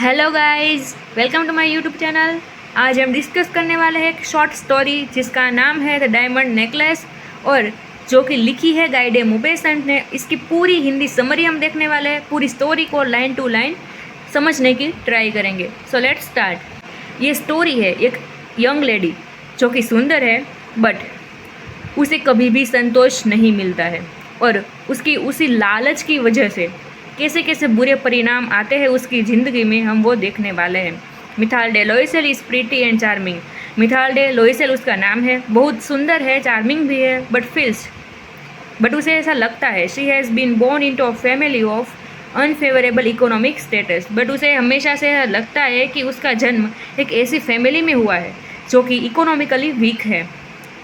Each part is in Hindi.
Hello guys, welcome to my YouTube channel. आज हम डिस्कस करने वाले हैं एक शॉर्ट स्टोरी जिसका नाम है द डायमंड नेकलेस, और जो कि लिखी है गाइडे मुपेसंत ने। इसकी पूरी हिंदी समरी हम देखने वाले हैं। पूरी स्टोरी को लाइन टू लाइन समझने की ट्राई करेंगे। So let's start. ये स्टोरी है एक यंग लेडी जो कि सुंदर है, बट उसे कभी भी संतोष नहीं मिलता है, और उसकी उसी लालच की वजह से कैसे कैसे बुरे परिणाम आते हैं उसकी ज़िंदगी में, हम वो देखने वाले हैं। Methyl day Loisel is pretty and charming. Methyl day Loisel उसका नाम है, बहुत सुंदर है, चार्मिंग भी है, बट उसे ऐसा लगता है she has been born into a family of unfavourable economic status. But उसे हमेशा से लगता है कि उसका जन्म एक ऐसी फैमिली में हुआ है जो कि इकोनॉमिकली वीक है,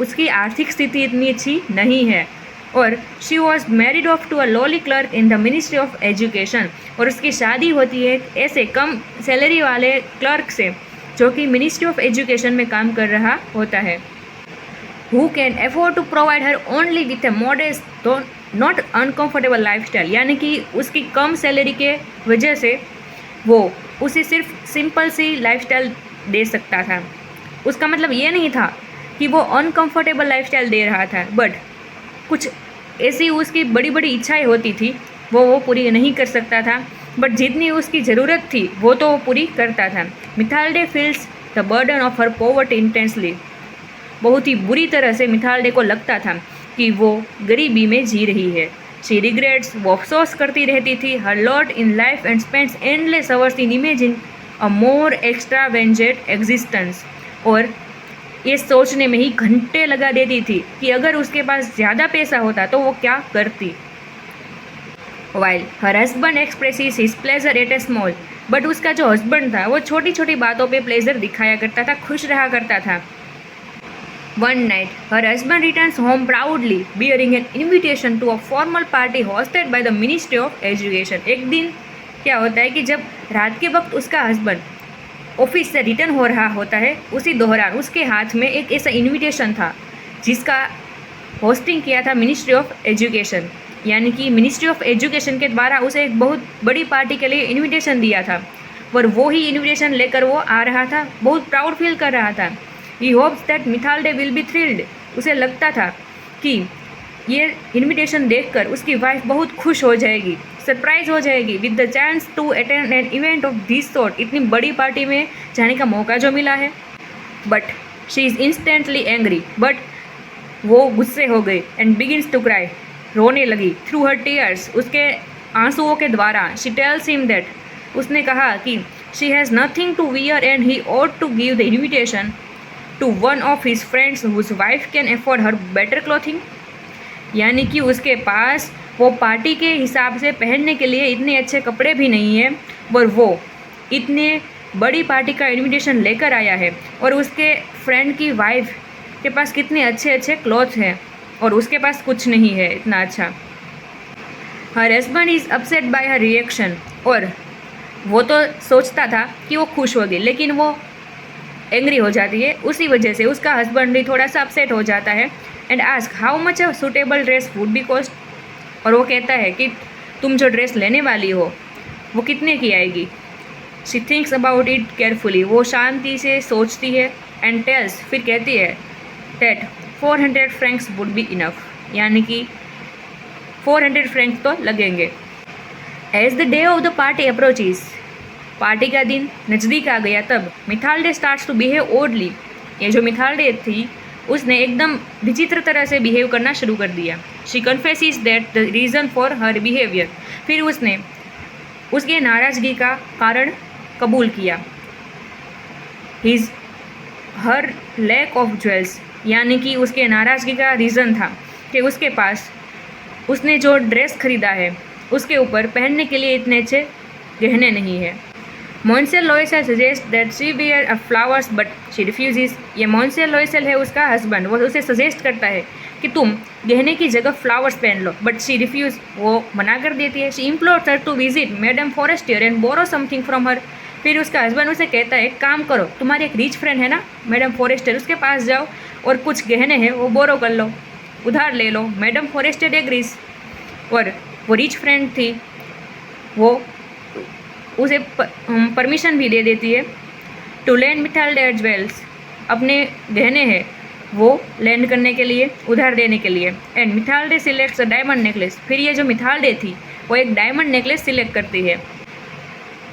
उसकी आर्थिक स्थिति इतनी अच्छी नहीं है, और she was married off to a lowly clerk in the ministry of education. और उसकी शादी होती है ऐसे कम सैलरी वाले क्लर्क से जो कि मिनिस्ट्री ऑफ एजुकेशन में काम कर रहा होता है। Who can afford to provide her only with a modest to not uncomfortable lifestyle. यानी कि उसकी कम सैलरी के वजह से वो उसे सिर्फ सिंपल सी लाइफ स्टाइल दे सकता था। उसका मतलब ये नहीं था कि वो अनकम्फर्टेबल लाइफ स्टाइल दे रहा था, बट कुछ ऐसी उसकी बड़ी बड़ी इच्छाएं होती थी वो पूरी नहीं कर सकता था, बट जितनी उसकी ज़रूरत थी वो तो वो पूरी करता था। Methyl day feels the burden of her poverty intensely. बहुत ही बुरी तरह से मिथाल डे को लगता था कि वो गरीबी में जी रही है। शी रिग्रेट्स, वो अफसोस करती रहती थी, her lot in life and spends endless hours in imagine a more extravagant existence. और ये सोचने में ही घंटे लगा देती थी कि अगर उसके पास ज़्यादा पैसा होता तो वो क्या करती। While her husband expresses his pleasure at a small. बट उसका जो हस्बैंड था वो छोटी छोटी बातों पे प्लेजर दिखाया करता था, खुश रहा करता था। One night her husband returns home proudly bearing an invitation to a formal party hosted by the ministry of education. एक दिन क्या होता है कि जब रात के वक्त उसका हस्बैंड ऑफिस से रिटर्न हो रहा होता है, उसी दौरान उसके हाथ में एक ऐसा इनविटेशन था जिसका होस्टिंग किया था मिनिस्ट्री ऑफ एजुकेशन। यानी कि मिनिस्ट्री ऑफ एजुकेशन के द्वारा उसे एक बहुत बड़ी पार्टी के लिए इनविटेशन दिया था, और वो ही इनविटेशन लेकर वो आ रहा था, बहुत प्राउड फील कर रहा था। He hopes that Mathilde will be thrilled. उसे लगता था कि ये इनविटेशन देखकर उसकी वाइफ बहुत खुश हो जाएगी, सरप्राइज हो जाएगी with the chance to attend an event of this sort. इतनी बड़ी पार्टी में जाने का मौका जो मिला है। But she is instantly angry. But वो गुस्से हो गई एंड बिगिन्स टू क्राई, रोने लगी थ्रू हर टीयर्स, उसके आंसुओं के द्वारा। शी टेल्स हिम दैट, उसने कहा कि she has nothing to wear and he ought to give the invitation to one of his friends whose wife can afford her better clothing. यानी कि उसके पास वो पार्टी के हिसाब से पहनने के लिए इतने अच्छे कपड़े भी नहीं है, और वो इतने बड़ी पार्टी का इनविटेशन लेकर आया है, और उसके फ्रेंड की वाइफ के पास कितने अच्छे अच्छे क्लॉथ हैं और उसके पास कुछ नहीं है इतना अच्छा। Her husband is upset bye her reaction. और वो तो सोचता था कि वो खुश होगी, लेकिन वो एंग्री हो जाती है। उसी वजह से उसका हस्बैंड भी थोड़ा सा अपसेट हो जाता है and ask how much a suitable dress would be cost. और वो कहता है कि तुम जो ड्रेस लेने वाली हो वो कितने की आएगी। She thinks about it carefully. वो शांति से सोचती है एंड टेल्स, फिर कहती है that 400 francs would be enough. यानी कि 400 फ्रैंक्स तो लगेंगे। As the day of the party approaches, party का दिन नज़दीक आ गया, तब Mathilde starts to behave oddly. ये जो मिथाल डे थी उसने एकदम विचित्र तरह से बिहेव करना शुरू कर दिया। She confesses that the reason for her behavior. फिर उसने उसके नाराज़गी का कारण कबूल किया। His her lack of jewels. यानी कि उसके नाराज़गी का रीज़न था कि उसके पास उसने जो ड्रेस खरीदा है उसके ऊपर पहनने के लिए इतने अच्छे गहने नहीं है। Monsieur Loisel suggest that she wear a flowers but she refuses. ये मोन्सेल लोइसेल है उसका हस्बैंड, वो उसे सजेस्ट करता है कि तुम गहने की जगह फ्लावर्स पहन लो, बट शी रिफ्यूज, वो मना कर देती है। She implores her to visit madam Forestier and borrow something from her. फिर उसका हस्बैंड उसे कहता है काम करो, तुम्हारी एक रिच फ्रेंड है ना मैडम फॉरेस्टियर, उसके पास जाओ और कुछ गहने हैं वो बोरो कर लो, उधार ले लो। Madam Forestier agrees. और वो रिच फ्रेंड थी, वो उसे परमिशन भी दे देती है टू लैंड मिथाल्डे ज्वेल्स, अपने गहने हैं वो लैंड करने के लिए, उधार देने के लिए। And Mathilde selects a diamond necklace, फिर ये जो मिथाल्डे थी वो एक डायमंड नेकलेस सिलेक्ट करती है।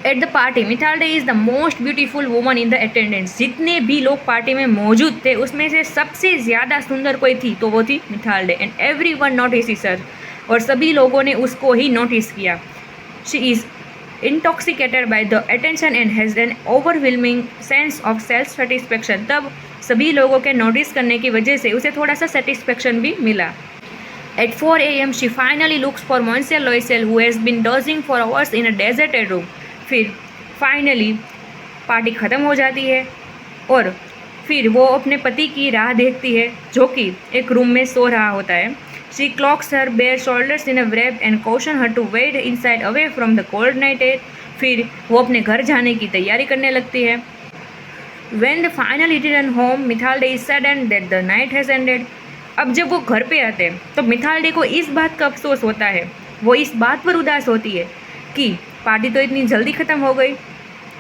At the party Mathilde is the most beautiful woman in the attendance, जितने भी लोग पार्टी में मौजूद थे उसमें से सबसे ज़्यादा सुंदर कोई थी तो वो थी मिथाल्डे। एंड एवरी वन नोटिस हर, और सभी लोगों ने उसको ही नोटिस किया। She is intoxicated by the attention and has an overwhelming sense of self satisfaction, तब सभी लोगों के नोटिस करने की वजह से उसे थोड़ा सा सेटिस्फेक्शन भी मिला। At 4 a.m. she finally looks for Monsieur Loisel who has been dozing for hours in a deserted room. फिर फाइनली पार्टी ख़त्म हो जाती है और फिर वो अपने पति की राह देखती है जो कि एक रूम में सो रहा होता है। She clocks her bare shoulders in a wrap and cautions her to wait inside away from the cold night air. फिर वो अपने घर जाने की तैयारी करने लगती है। When they finally return home, Mithalde is saddened that the night has ended. अब जब वो घर पे आते हैं तो मिथाल्डे को इस बात का अफसोस होता है, वो इस बात पर उदास होती है कि पार्टी तो इतनी जल्दी ख़त्म हो गई।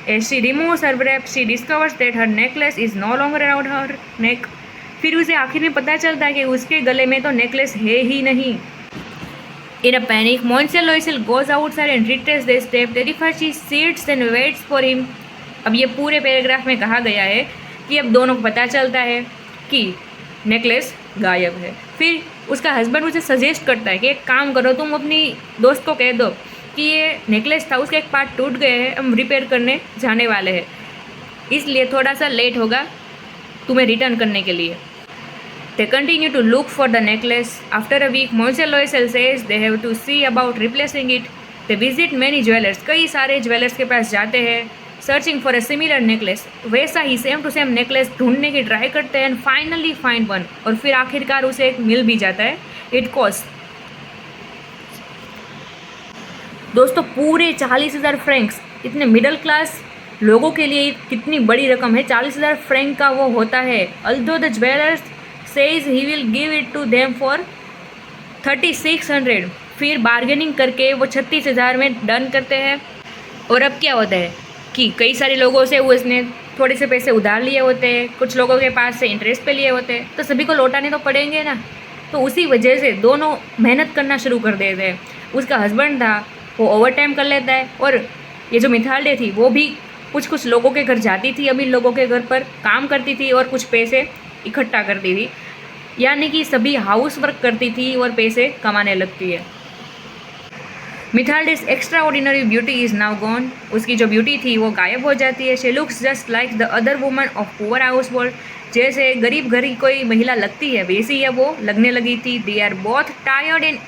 As she removes her wrap, she discovers that her necklace is no longer around her neck. फिर उसे आखिर में पता चलता है कि उसके गले में तो नेकलेस है ही नहीं। In a panic, Monsieur Loisel goes outside and retraces their steps. Terrified, she sits and waits for him. अब ये पूरे पैराग्राफ में कहा गया है कि अब दोनों को पता चलता है कि नेकलेस गायब है। फिर उसका हस्बैंड उसे सजेस्ट करता है कि एक काम करो, तुम अपनी दोस्त को कह दो कि ये नेकलेस था उसका एक पार्ट टूट गया है, हम रिपेयर करने जाने वाले हैं, इसलिए थोड़ा सा लेट होगा तुम्हें रिटर्न करने के लिए। They continue to look for the necklace. After a week, Monsieur Loisel says they have to see about replacing it. They visit many jewelers. कई सारे ज्वेलर्स के पास जाते हैं searching for a similar necklace, वैसा ही सेम टू सेम नेकलेस ढूंढने की ट्राई करते हैं। एंड फाइनली फाइंड वन, और फिर आखिरकार उसे एक मिल भी जाता है। इट कॉस्ट दोस्तों पूरे 40,000 फ्रैंक्स, इतने मिडिल क्लास लोगों के लिए कितनी बड़ी रकम है। 40,000 फ्रैंक का वो होता है। Although the jewellers says he will give it to them for 3600, फिर बार्गेनिंग करके वो 36,000 में डन करते हैं। और अब क्या होता है कि कई सारे लोगों से उसने थोड़े से पैसे उधार लिए होते हैं, कुछ लोगों के पास से इंटरेस्ट पे लिए होते हैं, तो सभी को लौटाने तो पड़ेंगे ना। तो उसी वजह से दोनों मेहनत करना शुरू कर देते हैं। उसका हस्बैंड था वो ओवर टाइम कर लेता है, और ये जो मिथाल्डे थी वो भी कुछ लोगों के घर जाती थी, अमीर लोगों के घर पर काम करती थी और कुछ पैसे इकट्ठा करती थी, यानी कि सभी हाउस वर्क करती थी और पैसे कमाने लगती है। मिथाल्डे's extraordinary beauty is now gone. उसकी जो ब्यूटी थी वो गायब हो जाती है। She looks just like the other woman of poor household. जैसे गरीब घर की कोई महिला लगती है वैसी है वो लगने लगी थी। They are both tired and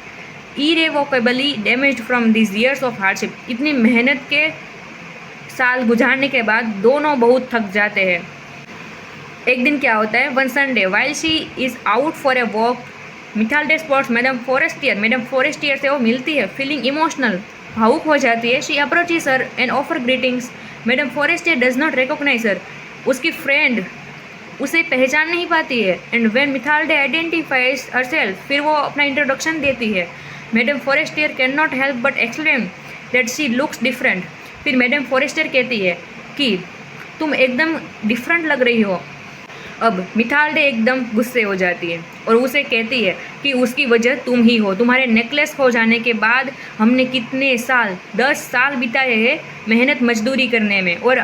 irrevocably damaged from these years of hardship. इतनी मेहनत के साल गुजारने के बाद दोनों बहुत थक जाते हैं। एक दिन क्या होता है, one Sunday while she is out for a walk, Mathilde spots madam Forestier से वो मिलती है। फीलिंग इमोशनल, भावुक हो जाती है। She approaches her and offer greetings. Madam Forestier does not recognize her, उसकी फ्रेंड उसे पहचान नहीं पाती है। And when Mathilde identifies herself, फिर वो अपना इंट्रोडक्शन देती है। Madam Forestier can not help but exclaim that she looks different. फिर मैडम फॉरेस्टियर कहती है कि तुम एकदम डिफरेंट लग रही हो। अब मिथाल्डे एकदम गुस्से हो जाती है और उसे कहती है कि उसकी वजह तुम ही हो। तुम्हारे नेकलेस खो जाने के बाद हमने कितने साल, 10 साल बिताए हैं मेहनत मजदूरी करने में, और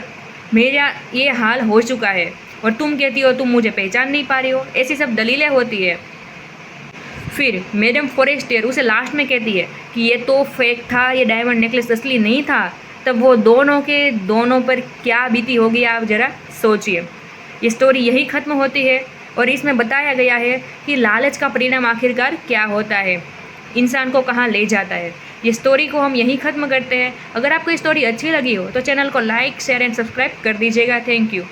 मेरा ये हाल हो चुका है, और तुम कहती हो तुम मुझे पहचान नहीं पा रही हो। ऐसी सब दलीलें होती है। फिर मैडम फॉरेस्टियर उसे लास्ट में कहती है कि ये तो फेक था, ये डायमंड नेकलेस असली नहीं था। तब वो दोनों पर क्या बीती होगी आप ज़रा सोचिए। ये स्टोरी यही ख़त्म होती है और इसमें बताया गया है कि लालच का परिणाम आखिरकार क्या होता है, इंसान को कहाँ ले जाता है। ये स्टोरी को हम यहीं ख़त्म करते हैं। अगर आपको ये स्टोरी अच्छी लगी हो तो चैनल को लाइक, शेयर एंड सब्सक्राइब कर दीजिएगा। Thank you.